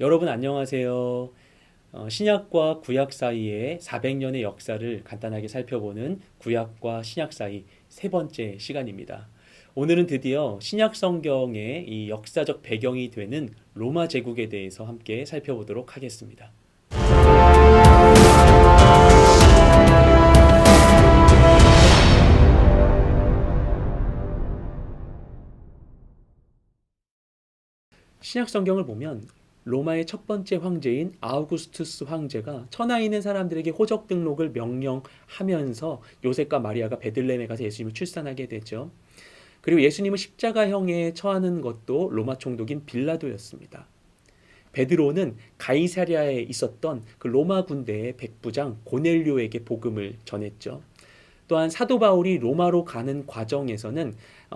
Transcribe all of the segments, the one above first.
여러분 안녕하세요. 신약과 구약 사이의 400년의 역사를 간단하게 살펴보는 구약과 신약 사이 세 번째 시간입니다. 오늘은 드디어 신약 성경의 이 역사적 배경이 되는 로마 제국에 대해서 함께 살펴보도록 하겠습니다. 신약 성경을 보면 로마의 첫 번째 황제인 아우구스투스 황제가 천하에 있는 사람들에게 호적 등록을 명령하면서 요셉과 마리아가 베들레헴에 가서 예수님을 출산하게 되죠. 그리고 예수님을 십자가형에 처하는 것도 로마 총독인 빌라도였습니다. 베드로는 가이사랴에 있었던 그 로마 군대의 백부장 고넬료에게 복음을 전했죠. 또한 사도 바울이 로마로 가는 과정에서는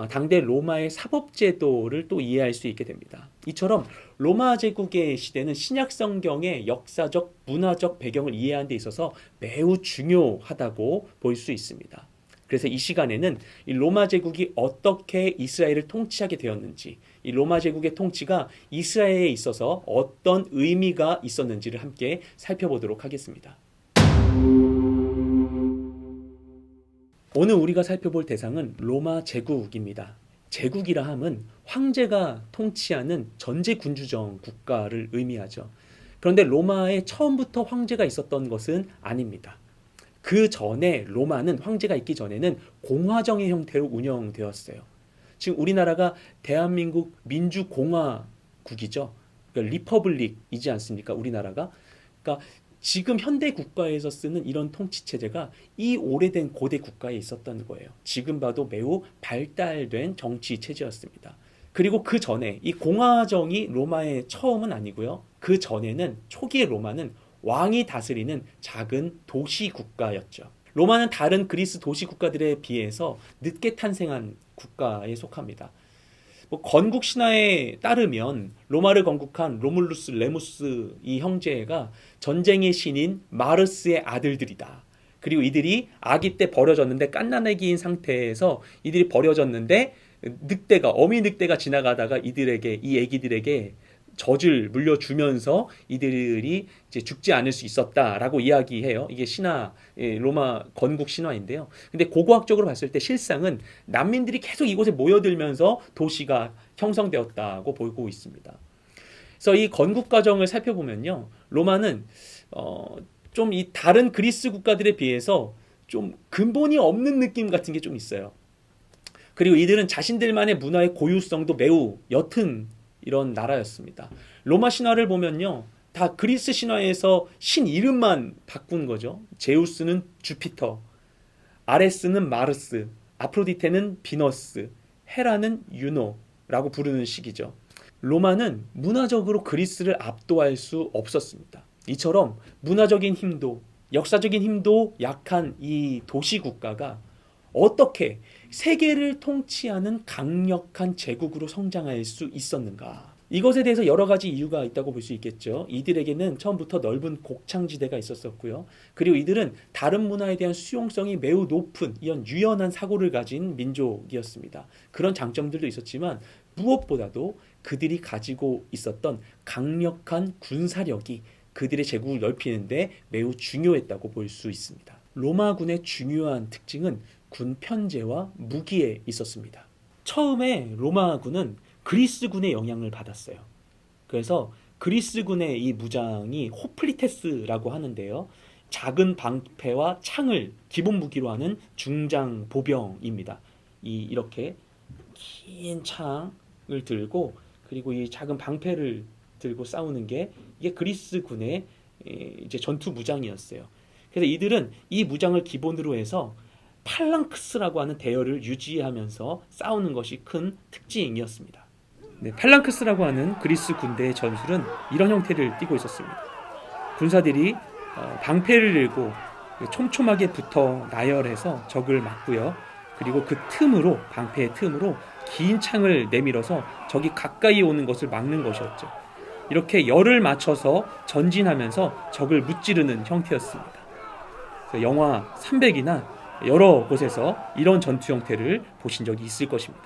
당대 로마의 사법제도를 또 이해할 수 있게 됩니다. 이처럼 로마 제국의 시대는 신약 성경의 역사적, 문화적 배경을 이해하는 데 있어서 매우 중요하다고 볼 수 있습니다. 그래서 이 시간에는 이 로마 제국이 어떻게 이스라엘을 통치하게 되었는지, 이 로마 제국의 통치가 이스라엘에 있어서 어떤 의미가 있었는지를 함께 살펴보도록 하겠습니다. 오늘 우리가 살펴볼 대상은 로마 제국입니다. 제국이라 함은 황제가 통치하는 전제군주정 국가를 의미하죠. 그런데 로마에 처음부터 황제가 있었던 것은 아닙니다. 그 전에 로마는 황제가 있기 전에는 공화정의 형태로 운영되었어요. 지금 우리나라가 대한민국 민주공화국이죠. 그러니까 리퍼블릭이지 않습니까? 우리나라가. 그러니까 지금 현대 국가에서 쓰는 이런 통치 체제가 이 오래된 고대 국가에 있었던 거예요. 지금 봐도 매우 발달된 정치 체제였습니다. 그리고 그 전에 이 공화정이 로마의 처음은 아니고요. 그 전에는 초기의 로마는 왕이 다스리는 작은 도시 국가였죠. 로마는 다른 그리스 도시 국가들에 비해서 늦게 탄생한 국가에 속합니다. 건국 신화에 따르면 로마를 건국한 로물루스 레무스 이 형제가 전쟁의 신인 마르스의 아들들이다. 그리고 이들이 아기 때 버려졌는데 갓난아기인 상태에서 이들이 버려졌는데 어미 늑대가 지나가다가 이 아기들에게 젖을 물려주면서 이들이 이제 죽지 않을 수 있었다라고 이야기해요. 이게 로마 건국 신화인데요. 근데 고고학적으로 봤을 때 실상은 난민들이 계속 이곳에 모여들면서 도시가 형성되었다고 보고 있습니다. 그래서 이 건국 과정을 살펴보면요. 로마는 좀 이 다른 그리스 국가들에 비해서 좀 근본이 없는 느낌 같은 게 좀 있어요. 그리고 이들은 자신들만의 문화의 고유성도 매우 옅은 이런 나라였습니다. 로마 신화를 보면요. 다 그리스 신화에서 신 이름만 바꾼 거죠. 제우스는 주피터, 아레스는 마르스, 아프로디테는 비너스, 헤라는 유노라고 부르는 식이죠. 로마는 문화적으로 그리스를 압도할 수 없었습니다. 이처럼 문화적인 힘도, 역사적인 힘도 약한 이 도시 국가가 어떻게 세계를 통치하는 강력한 제국으로 성장할 수 있었는가? 이것에 대해서 여러 가지 이유가 있다고 볼 수 있겠죠. 이들에게는 처음부터 넓은 곡창지대가 있었었고요. 그리고 이들은 다른 문화에 대한 수용성이 매우 높은 이런 유연한 사고를 가진 민족이었습니다. 그런 장점들도 있었지만 무엇보다도 그들이 가지고 있었던 강력한 군사력이 그들의 제국을 넓히는데 매우 중요했다고 볼 수 있습니다. 로마군의 중요한 특징은 군 편제와 무기에 있었습니다. 처음에 로마군은 그리스군의 영향을 받았어요. 그래서 그리스군의 이 무장이 호플리테스라고 하는데요. 작은 방패와 창을 기본 무기로 하는 중장 보병입니다. 이렇게 긴 창을 들고 그리고 이 작은 방패를 들고 싸우는 게 이게 그리스군의 이제 전투 무장이었어요. 그래서 이들은 이 무장을 기본으로 해서 팔랑크스라고 하는 대열을 유지하면서 싸우는 것이 큰 특징이었습니다. 네, 팔랑크스라고 하는 그리스 군대의 전술은 이런 형태를 띠고 있었습니다. 군사들이 방패를 들고 촘촘하게 붙어 나열해서 적을 막고요. 그리고 그 틈으로 방패의 틈으로 긴 창을 내밀어서 적이 가까이 오는 것을 막는 것이었죠. 이렇게 열을 맞춰서 전진하면서 적을 무찌르는 형태였습니다. 그래서 영화 300이나 여러 곳에서 이런 전투 형태를 보신 적이 있을 것입니다.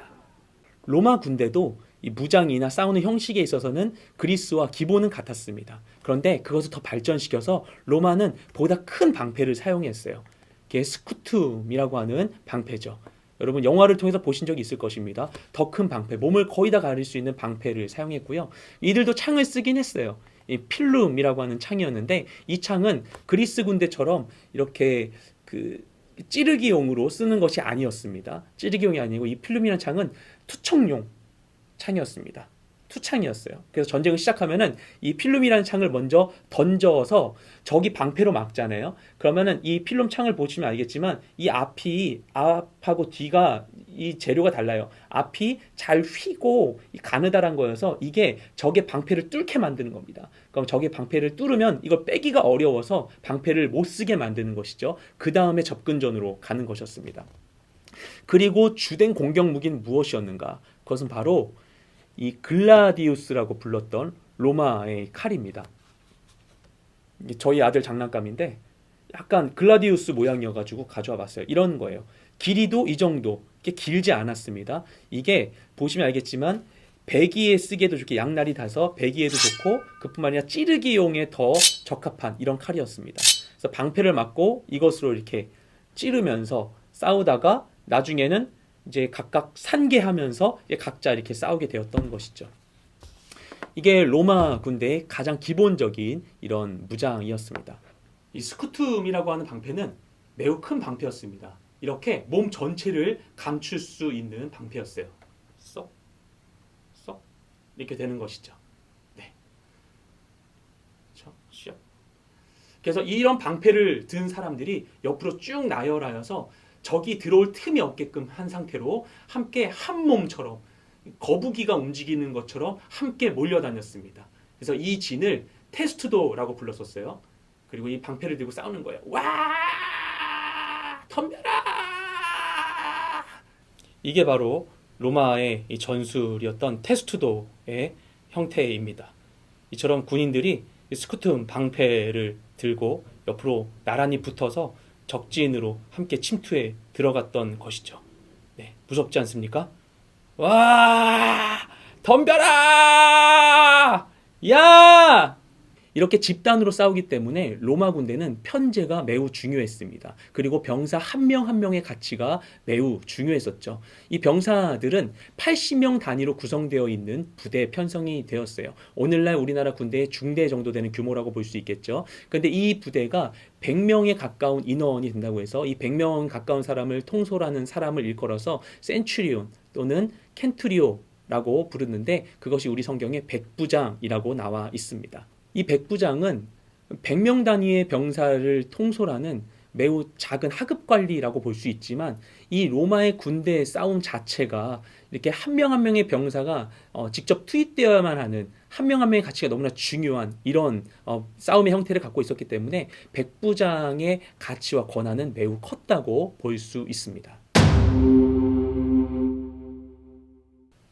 로마 군대도 이 무장이나 싸우는 형식에 있어서는 그리스와 기본은 같았습니다. 그런데 그것을 더 발전시켜서 로마는 보다 큰 방패를 사용했어요. 이게 스쿠툼이라고 하는 방패죠. 여러분 영화를 통해서 보신 적이 있을 것입니다. 더 큰 방패, 몸을 거의 다 가릴 수 있는 방패를 사용했고요. 이들도 창을 쓰긴 했어요. 이 필름이라고 하는 창이었는데 이 창은 그리스 군대처럼 이렇게 그 찌르기용으로 쓰는 것이 아니었습니다. 찌르기용이 아니고 이 필름이라는 창은 투척용 창이었습니다. 투창이었어요. 그래서 전쟁을 시작하면은 이 필름이라는 창을 먼저 던져서 적이 방패로 막잖아요. 그러면은 이 필름 창을 보시면 알겠지만 이 앞하고 뒤가 이 재료가 달라요. 앞이 잘 휘고 가느다란 거여서 이게 적의 방패를 뚫게 만드는 겁니다. 그럼 적의 방패를 뚫으면 이걸 빼기가 어려워서 방패를 못 쓰게 만드는 것이죠. 그 다음에 접근전으로 가는 것이었습니다. 그리고 주된 공격 무기는 무엇이었는가? 그것은 바로 이 글라디우스라고 불렀던 로마의 칼입니다. 저희 아들 장난감인데 약간 글라디우스 모양이어가지고 가져와 봤어요. 이런 거예요. 길이도 이 정도, 이게 길지 않았습니다. 이게 보시면 알겠지만 배기에 쓰기에도 좋게 양날이 닿아서 배기에도 좋고 그뿐만 아니라 찌르기용에 더 적합한 이런 칼이었습니다. 그래서 방패를 맞고 이것으로 이렇게 찌르면서 싸우다가 나중에는 이제 각각 산계하면서 각자 이렇게 싸우게 되었던 것이죠. 이게 로마 군대의 가장 기본적인 이런 무장이었습니다. 이 스쿠툼이라고 하는 방패는 매우 큰 방패였습니다. 이렇게 몸 전체를 감출 수 있는 방패였어요. 쏙, 쏙 이렇게 되는 것이죠. 네. 그래서 이런 방패를 든 사람들이 옆으로 쭉 나열하여서 적이 들어올 틈이 없게끔 한 상태로 함께 한 몸처럼 거북이가 움직이는 것처럼 함께 몰려다녔습니다. 그래서 이 진을 테스투도라고 불렀었어요. 그리고 이 방패를 들고 싸우는 거예요. 와! 덤벼라! 이게 바로 로마의 이 전술이었던 테스투도의 형태입니다. 이처럼 군인들이 스쿠툼 방패를 들고 옆으로 나란히 붙어서 적진으로 함께 침투해 들어갔던 것이죠. 네, 무섭지 않습니까? 와! 덤벼라! 야! 이렇게 집단으로 싸우기 때문에 로마 군대는 편제가 매우 중요했습니다. 그리고 병사 한 명 한 명의 가치가 매우 중요했었죠. 이 병사들은 80명 단위로 구성되어 있는 부대에 편성이 되었어요. 오늘날 우리나라 군대의 중대 정도 되는 규모라고 볼 수 있겠죠. 그런데 이 부대가 100명에 가까운 인원이 된다고 해서 이 100명 가까운 사람을 통솔하는 사람을 일컬어서 센츄리온 또는 켄투리오라고 부르는데 그것이 우리 성경에 백부장이라고 나와 있습니다. 이 백부장은 100명 단위의 병사를 통솔하는 매우 작은 하급 관리라고 볼 수 있지만 이 로마의 군대의 싸움 자체가 이렇게 한 명 한 명의 병사가 직접 투입되어야만 하는 한 명 한 명의 가치가 너무나 중요한 이런 싸움의 형태를 갖고 있었기 때문에 백부장의 가치와 권한은 매우 컸다고 볼 수 있습니다.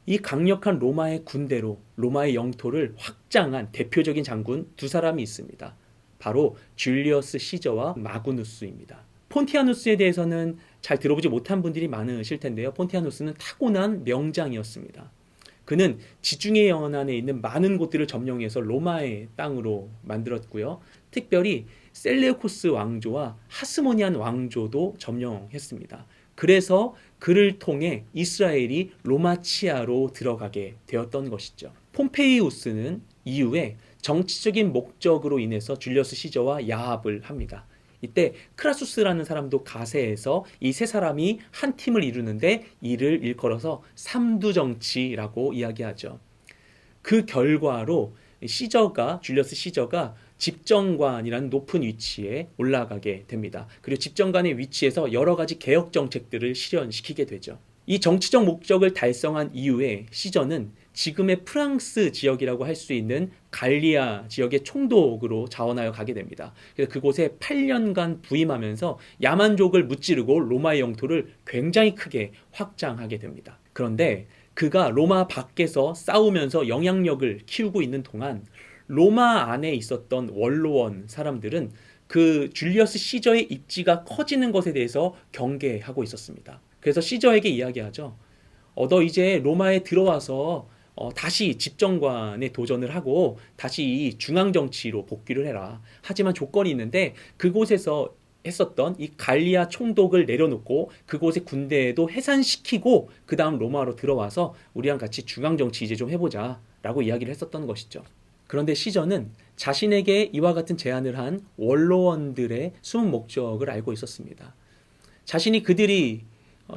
이 강력한 로마의 군대로 로마의 영토를 확장한 대표적인 장군 두 사람이 있습니다. 바로 줄리어스 시저와 마구누스입니다. 폰티아누스에 대해서는 잘 들어보지 못한 분들이 많으실 텐데요. 폰티아누스는 타고난 명장이었습니다. 그는 지중해 연안에 있는 많은 곳들을 점령해서 로마의 땅으로 만들었고요. 특별히 셀레우코스 왕조와 하스모니안 왕조도 점령했습니다. 그래서 그를 통해 이스라엘이 로마 치하로 들어가게 되었던 것이죠. 폼페이우스는 이후에 정치적인 목적으로 인해서 줄리어스 시저와 야합을 합니다. 이때 크라수스라는 사람도 가세해서 이 세 사람이 한 팀을 이루는데 이를 일컬어서 삼두정치라고 이야기하죠. 그 결과로 줄리어스 시저가 집정관이라는 높은 위치에 올라가게 됩니다. 그리고 집정관의 위치에서 여러 가지 개혁 정책들을 실현시키게 되죠. 이 정치적 목적을 달성한 이후에 시저는 지금의 프랑스 지역이라고 할 수 있는 갈리아 지역의 총독으로 자원하여 가게 됩니다. 그래서 그곳에 8년간 부임하면서 야만족을 무찌르고 로마의 영토를 굉장히 크게 확장하게 됩니다. 그런데 그가 로마 밖에서 싸우면서 영향력을 키우고 있는 동안 로마 안에 있었던 원로원 사람들은 그 줄리어스 시저의 입지가 커지는 것에 대해서 경계하고 있었습니다. 그래서 시저에게 이야기하죠. 너 이제 로마에 들어와서 다시 집정관에 도전을 하고 다시 이 중앙 정치로 복귀를 해라. 하지만 조건이 있는데 그곳에서 했었던 이 갈리아 총독을 내려놓고 그곳의 군대도 해산시키고 그 다음 로마로 들어와서 우리랑 같이 중앙 정치 이제 좀 해보자 라고 이야기를 했었던 것이죠. 그런데 시저는 자신에게 이와 같은 제안을 한 원로원들의 숨은 목적을 알고 있었습니다. 자신이 그들이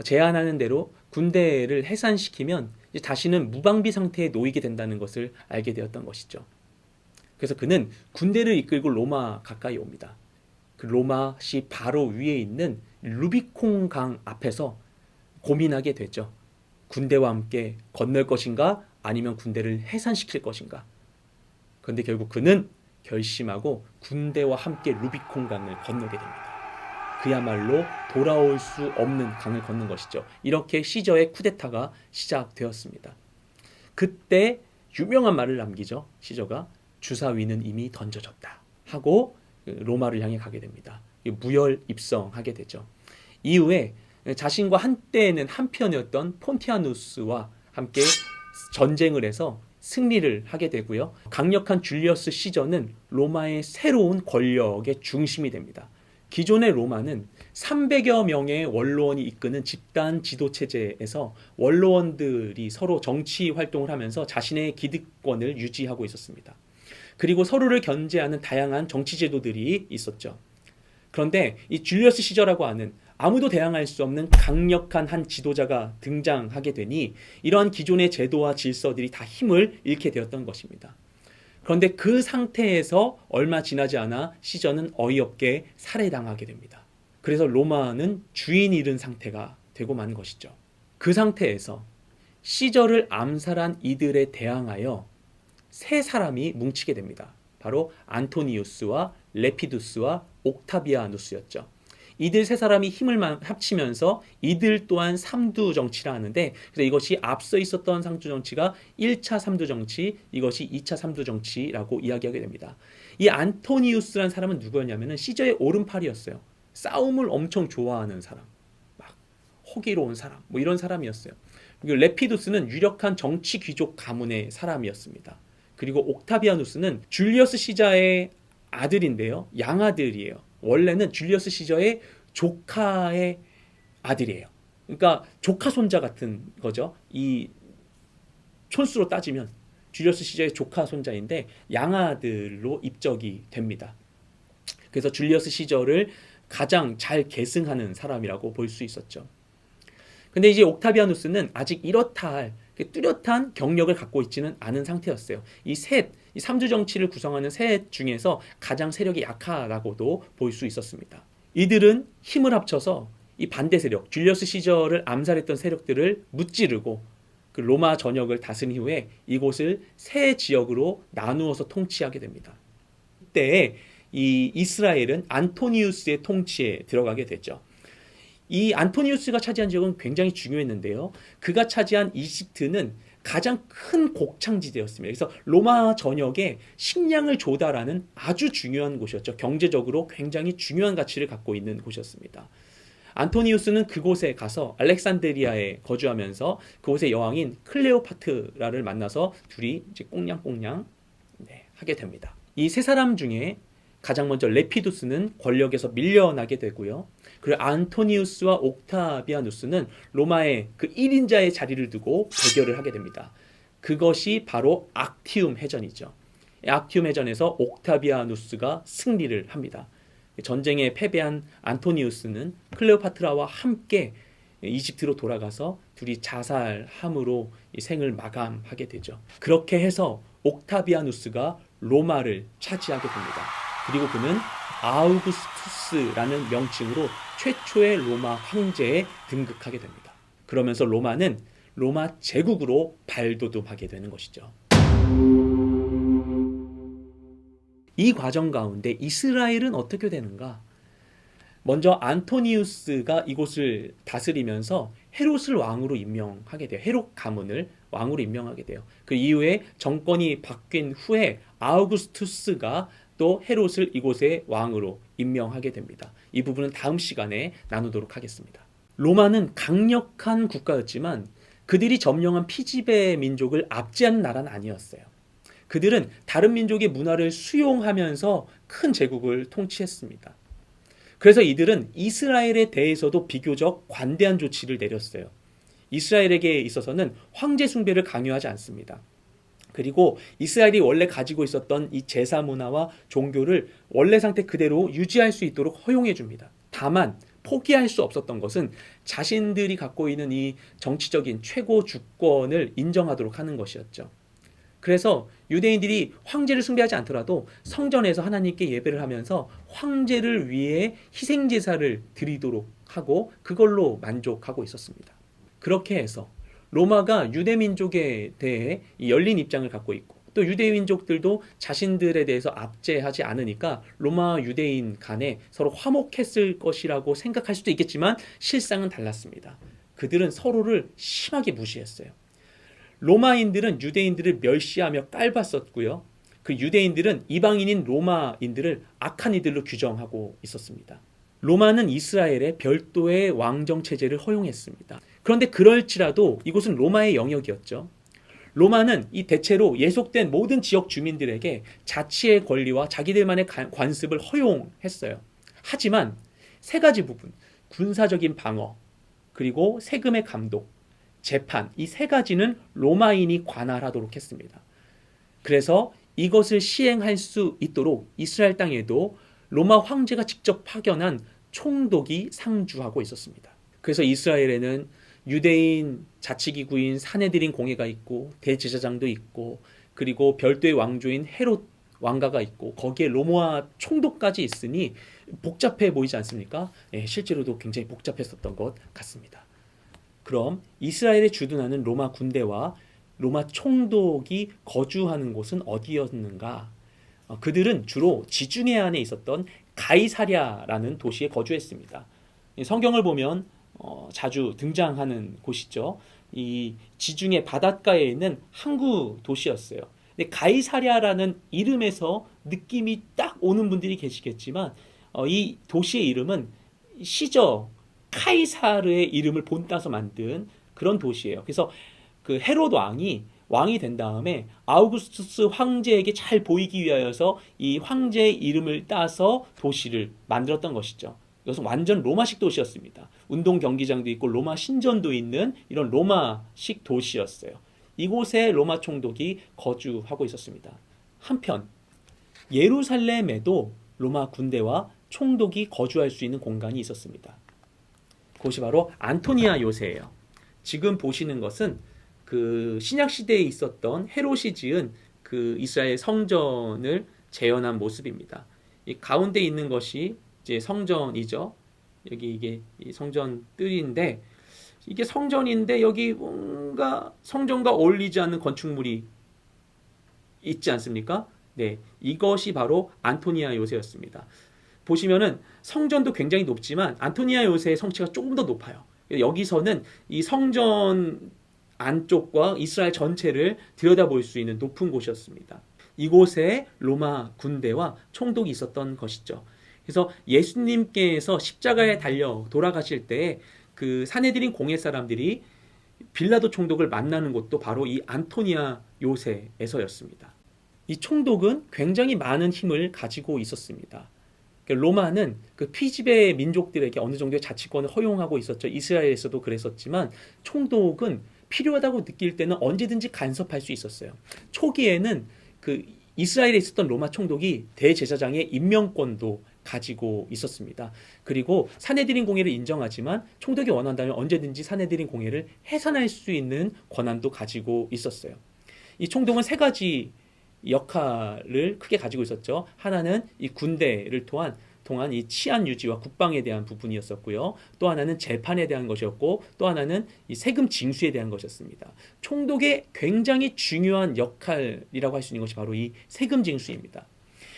제안하는 대로 군대를 해산시키면 이제 다시는 무방비 상태에 놓이게 된다는 것을 알게 되었던 것이죠. 그래서 그는 군대를 이끌고 로마 가까이 옵니다. 그 로마시 바로 위에 있는 루비콘 강 앞에서 고민하게 되죠. 군대와 함께 건널 것인가 아니면 군대를 해산시킬 것인가. 그런데 결국 그는 결심하고 군대와 함께 루비콘 강을 건너게 됩니다. 그야말로 돌아올 수 없는 강을 건넌 것이죠. 이렇게 시저의 쿠데타가 시작되었습니다. 그때 유명한 말을 남기죠. 시저가 주사위는 이미 던져졌다 하고 로마를 향해 가게 됩니다. 무혈 입성하게 되죠. 이후에 자신과 한때는 한편이었던 폰티아누스와 함께 전쟁을 해서 승리를 하게 되고요. 강력한 줄리어스 시저는 로마의 새로운 권력의 중심이 됩니다. 기존의 로마는 300여 명의 원로원이 이끄는 집단 지도 체제에서 원로원들이 서로 정치 활동을 하면서 자신의 기득권을 유지하고 있었습니다. 그리고 서로를 견제하는 다양한 정치 제도들이 있었죠. 그런데 이 줄리어스 시저라고 하는 아무도 대항할 수 없는 강력한 한 지도자가 등장하게 되니 이러한 기존의 제도와 질서들이 다 힘을 잃게 되었던 것입니다. 그런데 그 상태에서 얼마 지나지 않아 시저는 어이없게 살해당하게 됩니다. 그래서 로마는 주인 잃은 상태가 되고 만 것이죠. 그 상태에서 시저를 암살한 이들에 대항하여 세 사람이 뭉치게 됩니다. 바로 안토니우스와 레피두스와 옥타비아누스였죠. 이들 세 사람이 힘을 합치면서 이들 또한 삼두 정치라 하는데, 그래서 이것이 앞서 있었던 삼두 정치가 1차 삼두 정치, 이것이 2차 삼두 정치라고 이야기하게 됩니다. 이 안토니우스라는 사람은 누구였냐면은 시저의 오른팔이었어요. 싸움을 엄청 좋아하는 사람, 막 호기로운 사람, 뭐 이런 사람이었어요. 그리고 레피두스는 유력한 정치 귀족 가문의 사람이었습니다. 그리고 옥타비아누스는 줄리어스 시저의 아들인데요, 양아들이에요. 원래는 줄리어스 시저의 조카의 아들이에요. 그러니까 조카 손자 같은 거죠. 이 촌수로 따지면 줄리어스 시저의 조카 손자인데 양아들로 입적이 됩니다. 그래서 줄리어스 시저를 가장 잘 계승하는 사람이라고 볼 수 있었죠. 근데 이제 옥타비아누스는 아직 이렇다 할 뚜렷한 경력을 갖고 있지는 않은 상태였어요. 이 삼주 정치를 구성하는 셋 중에서 가장 세력이 약하다고도 볼 수 있었습니다. 이들은 힘을 합쳐서 이 반대 세력, 줄리어스 시저를 암살했던 세력들을 무찌르고 그 로마 전역을 다스린 이후에 이곳을 세 지역으로 나누어서 통치하게 됩니다. 이때 이 이스라엘은 안토니우스의 통치에 들어가게 됐죠. 이 안토니우스가 차지한 지역은 굉장히 중요했는데요. 그가 차지한 이집트는 가장 큰 곡창지대였습니다. 그래서 로마 전역에 식량을 조달하는 아주 중요한 곳이었죠. 경제적으로 굉장히 중요한 가치를 갖고 있는 곳이었습니다. 안토니우스는 그곳에 가서 알렉산드리아에 거주하면서 그곳의 여왕인 클레오파트라를 만나서 둘이 이제 꽁냥꽁냥 하게 됩니다. 이 세 사람 중에 가장 먼저 레피두스는 권력에서 밀려나게 되고요. 그리고 안토니우스와 옥타비아누스는 로마의 그 1인자의 자리를 두고 대결을 하게 됩니다. 그것이 바로 악티움 해전이죠. 악티움 해전에서 옥타비아누스가 승리를 합니다. 전쟁에 패배한 안토니우스는 클레오파트라와 함께 이집트로 돌아가서 둘이 자살함으로 생을 마감하게 되죠. 그렇게 해서 옥타비아누스가 로마를 차지하게 됩니다. 그리고 그는 아우구스투스라는 명칭으로 최초의 로마 황제에 등극하게 됩니다. 그러면서 로마는 로마 제국으로 발돋움하게 되는 것이죠. 이 과정 가운데 이스라엘은 어떻게 되는가? 먼저 안토니우스가 이곳을 다스리면서 헤롯을 왕으로 임명하게 돼요. 헤롯 가문을 왕으로 임명하게 돼요. 그 이후에 정권이 바뀐 후에 아우구스투스가 또 헤롯을 이곳의 왕으로 임명하게 됩니다. 이 부분은 다음 시간에 나누도록 하겠습니다. 로마는 강력한 국가였지만 그들이 점령한 피지배 민족을 압제하는 나라는 아니었어요. 그들은 다른 민족의 문화를 수용하면서 큰 제국을 통치했습니다. 그래서 이들은 이스라엘에 대해서도 비교적 관대한 조치를 내렸어요. 이스라엘에게 있어서는 황제 숭배를 강요하지 않습니다. 그리고 이스라엘이 원래 가지고 있었던 이 제사 문화와 종교를 원래 상태 그대로 유지할 수 있도록 허용해 줍니다. 다만 포기할 수 없었던 것은 자신들이 갖고 있는 이 정치적인 최고 주권을 인정하도록 하는 것이었죠. 그래서 유대인들이 황제를 숭배하지 않더라도 성전에서 하나님께 예배를 하면서 황제를 위해 희생 제사를 드리도록 하고 그걸로 만족하고 있었습니다. 그렇게 해서 로마가 유대 민족에 대해 열린 입장을 갖고 있고 또 유대 민족들도 자신들에 대해서 압제하지 않으니까 로마 유대인 간에 서로 화목했을 것이라고 생각할 수도 있겠지만 실상은 달랐습니다. 그들은 서로를 심하게 무시했어요. 로마인들은 유대인들을 멸시하며 깔봤었고요. 그 유대인들은 이방인인 로마인들을 악한 이들로 규정하고 있었습니다. 로마는 이스라엘에 별도의 왕정 체제를 허용했습니다. 그런데 그럴지라도 이곳은 로마의 영역이었죠. 로마는 이 대체로 예속된 모든 지역 주민들에게 자치의 권리와 자기들만의 관습을 허용했어요. 하지만 세 가지 부분, 군사적인 방어, 그리고 세금의 감독, 재판, 이 세 가지는 로마인이 관할하도록 했습니다. 그래서 이것을 시행할 수 있도록 이스라엘 땅에도 로마 황제가 직접 파견한 총독이 상주하고 있었습니다. 그래서 이스라엘에는 유대인 자치기구인 사내들인 공회가 있고 대제사장도 있고 그리고 별도의 왕조인 헤롯 왕가가 있고 거기에 로마 총독까지 있으니 복잡해 보이지 않습니까? 예, 실제로도 굉장히 복잡했었던 것 같습니다. 그럼 이스라엘에 주둔하는 로마 군대와 로마 총독이 거주하는 곳은 어디였는가? 그들은 주로 지중해 안에 있었던 가이사랴라는 도시에 거주했습니다. 성경을 보면 자주 등장하는 곳이죠. 이 지중해 바닷가에 있는 항구 도시였어요. 근데 가이사랴라는 이름에서 느낌이 딱 오는 분들이 계시겠지만 이 도시의 이름은 시저 카이사르의 이름을 본따서 만든 그런 도시예요. 그래서 그 헤롯 왕이 된 다음에 아우구스투스 황제에게 잘 보이기 위하여서 이 황제의 이름을 따서 도시를 만들었던 것이죠. 이것은 완전 로마식 도시였습니다. 운동 경기장도 있고 로마 신전도 있는 이런 로마식 도시였어요. 이곳에 로마 총독이 거주하고 있었습니다. 한편 예루살렘에도 로마 군대와 총독이 거주할 수 있는 공간이 있었습니다. 그것이 바로 안토니아 요새예요. 지금 보시는 것은 그 신약 시대에 있었던 헤롯이 지은 그 이스라엘 성전을 재현한 모습입니다. 이 가운데 있는 것이 이제 성전이죠. 여기 이게 성전 뜰인데 이게 성전인데 여기 뭔가 성전과 어울리지 않는 건축물이 있지 않습니까? 네, 이것이 바로 안토니아 요새였습니다. 보시면은 성전도 굉장히 높지만 안토니아 요새의 성취가 조금 더 높아요. 여기서는 이 성전 안쪽과 이스라엘 전체를 들여다볼 수 있는 높은 곳이었습니다. 이곳에 로마 군대와 총독이 있었던 것이죠. 그래서 예수님께서 십자가에 달려 돌아가실 때 그 사내들인 공회 사람들이 빌라도 총독을 만나는 곳도 바로 이 안토니아 요새에서였습니다. 이 총독은 굉장히 많은 힘을 가지고 있었습니다. 로마는 그 피지배 민족들에게 어느 정도의 자치권을 허용하고 있었죠. 이스라엘에서도 그랬었지만 총독은 필요하다고 느낄 때는 언제든지 간섭할 수 있었어요. 초기에는 그 이스라엘에 있었던 로마 총독이 대제사장의 임명권도 가지고 있었습니다. 그리고 사내들인 공회를 인정하지만 총독이 원한다면 언제든지 사내들인 공회를 해산할 수 있는 권한도 가지고 있었어요. 이 총독은 세 가지 역할을 크게 가지고 있었죠. 하나는 이 군대를 통한 이 치안 유지와 국방에 대한 부분이었었고요. 또 하나는 재판에 대한 것이었고 또 하나는 이 세금 징수에 대한 것이었습니다. 총독의 굉장히 중요한 역할이라고 할 수 있는 것이 바로 이 세금 징수입니다.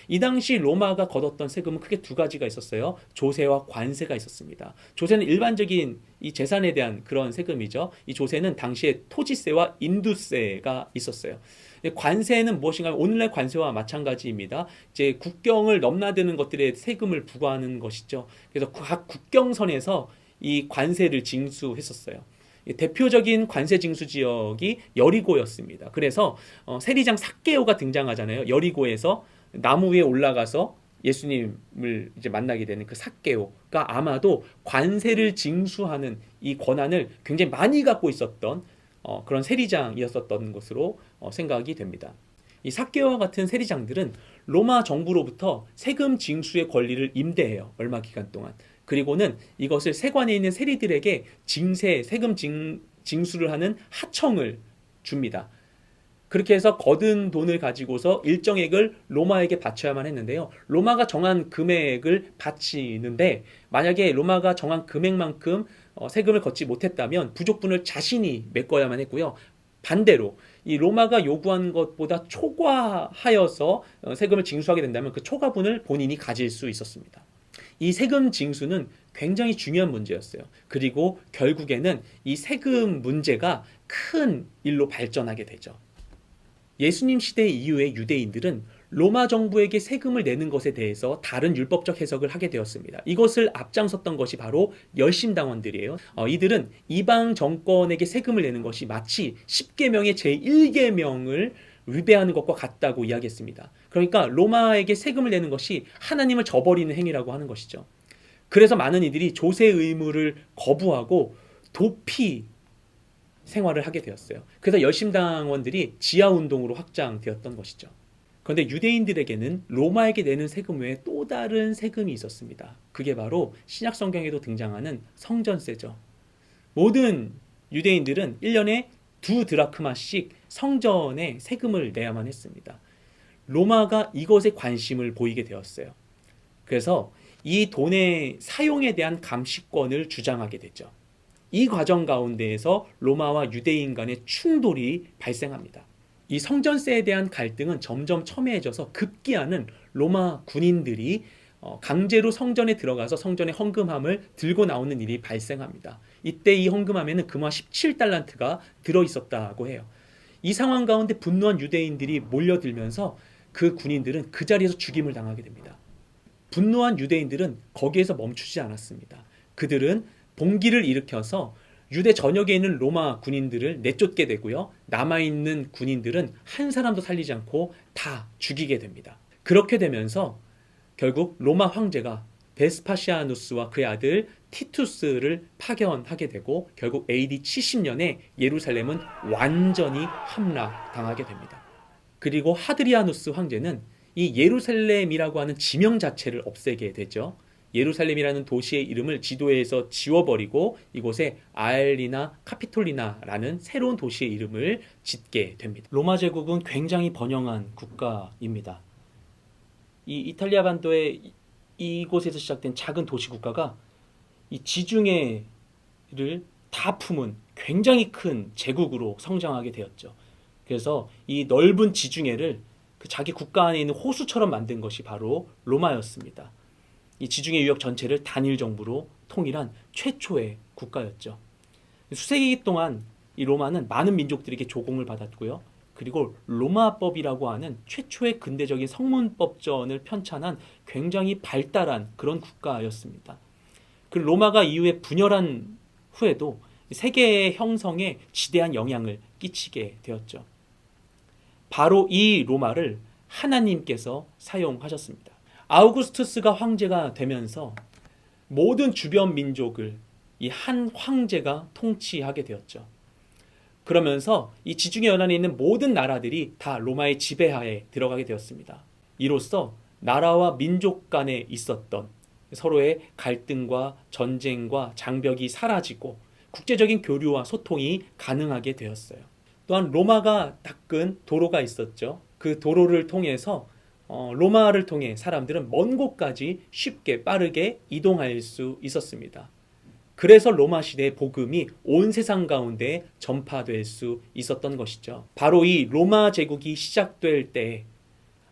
이 당시 로마가 걷었던 세금은 크게 두 가지가 있었어요. 조세와 관세가 있었습니다. 조세는 일반적인 이 재산에 대한 그런 세금이죠. 이 조세는 당시에 토지세와 인두세가 있었어요. 관세는 무엇인가 하면 오늘날 관세와 마찬가지입니다. 이제 국경을 넘나드는 것들에 세금을 부과하는 것이죠. 그래서 각 국경선에서 이 관세를 징수했었어요. 대표적인 관세 징수 지역이 여리고였습니다. 그래서 세리장 삭개오가 등장하잖아요. 여리고에서 나무 위에 올라가서 예수님을 이제 만나게 되는 그 삭개오가 아마도 관세를 징수하는 이 권한을 굉장히 많이 갖고 있었던 그런 세리장이었었던 것으로 생각이 됩니다. 이 삭개오와 같은 세리장들은 로마 정부로부터 세금 징수의 권리를 임대해요. 얼마 기간 동안. 그리고는 이것을 세관에 있는 세리들에게 세금 징수를 하는 하청을 줍니다. 그렇게 해서 거둔 돈을 가지고서 일정액을 로마에게 바쳐야만 했는데요. 로마가 정한 금액을 바치는데 만약에 로마가 정한 금액만큼 세금을 걷지 못했다면 부족분을 자신이 메꿔야만 했고요. 반대로 이 로마가 요구한 것보다 초과하여서 세금을 징수하게 된다면 그 초과분을 본인이 가질 수 있었습니다. 이 세금 징수는 굉장히 중요한 문제였어요. 그리고 결국에는 이 세금 문제가 큰 일로 발전하게 되죠. 예수님 시대 이후의 유대인들은 로마 정부에게 세금을 내는 것에 대해서 다른 율법적 해석을 하게 되었습니다. 이것을 앞장섰던 것이 바로 열심당원들이에요. 이들은 이방 정권에게 세금을 내는 것이 마치 십계명의 제1계명을 위배하는 것과 같다고 이야기했습니다. 그러니까 로마에게 세금을 내는 것이 하나님을 저버리는 행위라고 하는 것이죠. 그래서 많은 이들이 조세 의무를 거부하고 도피 생활을 하게 되었어요. 그래서 열심당원들이 지하운동으로 확장되었던 것이죠. 그런데 유대인들에게는 로마에게 내는 세금 외에 또 다른 세금이 있었습니다. 그게 바로 신약 성경에도 등장하는 성전세죠. 모든 유대인들은 1년에 2 드라크마씩 성전에 세금을 내야만 했습니다. 로마가 이것에 관심을 보이게 되었어요. 그래서 이 돈의 사용에 대한 감시권을 주장하게 되죠. 이 과정 가운데에서 로마와 유대인 간의 충돌이 발생합니다. 이 성전세에 대한 갈등은 점점 첨예해져서 급기야는 로마 군인들이 강제로 성전에 들어가서 성전의 헌금함을 들고 나오는 일이 발생합니다. 이때 이 헌금함에는 금화 17달란트가 들어있었다고 해요. 이 상황 가운데 분노한 유대인들이 몰려들면서 그 군인들은 그 자리에서 죽임을 당하게 됩니다. 분노한 유대인들은 거기에서 멈추지 않았습니다. 그들은 봉기를 일으켜서 유대 전역에 있는 로마 군인들을 내쫓게 되고요. 남아있는 군인들은 한 사람도 살리지 않고 다 죽이게 됩니다. 그렇게 되면서 결국 로마 황제가 베스파시아누스와 그의 아들 티투스를 파견하게 되고 결국 AD 70년에 예루살렘은 완전히 함락당하게 됩니다. 그리고 하드리아누스 황제는 이 예루살렘이라고 하는 지명 자체를 없애게 되죠. 예루살렘이라는 도시의 이름을 지도에서 지워버리고 이곳에 아엘리나 카피톨리나라는 새로운 도시의 이름을 짓게 됩니다. 로마 제국은 굉장히 번영한 국가입니다. 이 이탈리아 반도의 이곳에서 시작된 작은 도시 국가가 이 지중해를 다 품은 굉장히 큰 제국으로 성장하게 되었죠. 그래서 이 넓은 지중해를 그 자기 국가 안에 있는 호수처럼 만든 것이 바로 로마였습니다. 이 지중해 유역 전체를 단일 정부로 통일한 최초의 국가였죠. 수세기 동안 이 로마는 많은 민족들에게 조공을 받았고요. 그리고 로마법이라고 하는 최초의 근대적인 성문법전을 편찬한 굉장히 발달한 그런 국가였습니다. 그 로마가 이후에 분열한 후에도 세계의 형성에 지대한 영향을 끼치게 되었죠. 바로 이 로마를 하나님께서 사용하셨습니다. 아우구스투스가 황제가 되면서 모든 주변 민족을 이 한 황제가 통치하게 되었죠. 그러면서 이 지중해 연안에 있는 모든 나라들이 다 로마의 지배하에 들어가게 되었습니다. 이로써 나라와 민족 간에 있었던 서로의 갈등과 전쟁과 장벽이 사라지고 국제적인 교류와 소통이 가능하게 되었어요. 또한 로마가 닦은 도로가 있었죠. 그 도로를 통해서 로마를 통해 사람들은 먼 곳까지 쉽게 빠르게 이동할 수 있었습니다. 그래서 로마 시대의 복음이 온 세상 가운데 전파될 수 있었던 것이죠. 바로 이 로마 제국이 시작될 때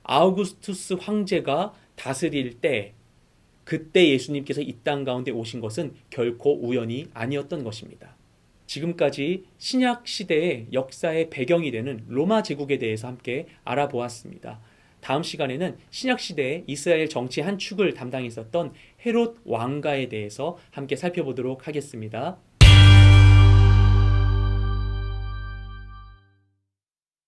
아우구스투스 황제가 다스릴 때 그때 예수님께서 이 땅 가운데 오신 것은 결코 우연이 아니었던 것입니다. 지금까지 신약 시대의 역사의 배경이 되는 로마 제국에 대해서 함께 알아보았습니다. 다음 시간에는 신약 시대의 이스라엘 정치 한 축을 담당했었던 헤롯 왕가에 대해서 함께 살펴보도록 하겠습니다.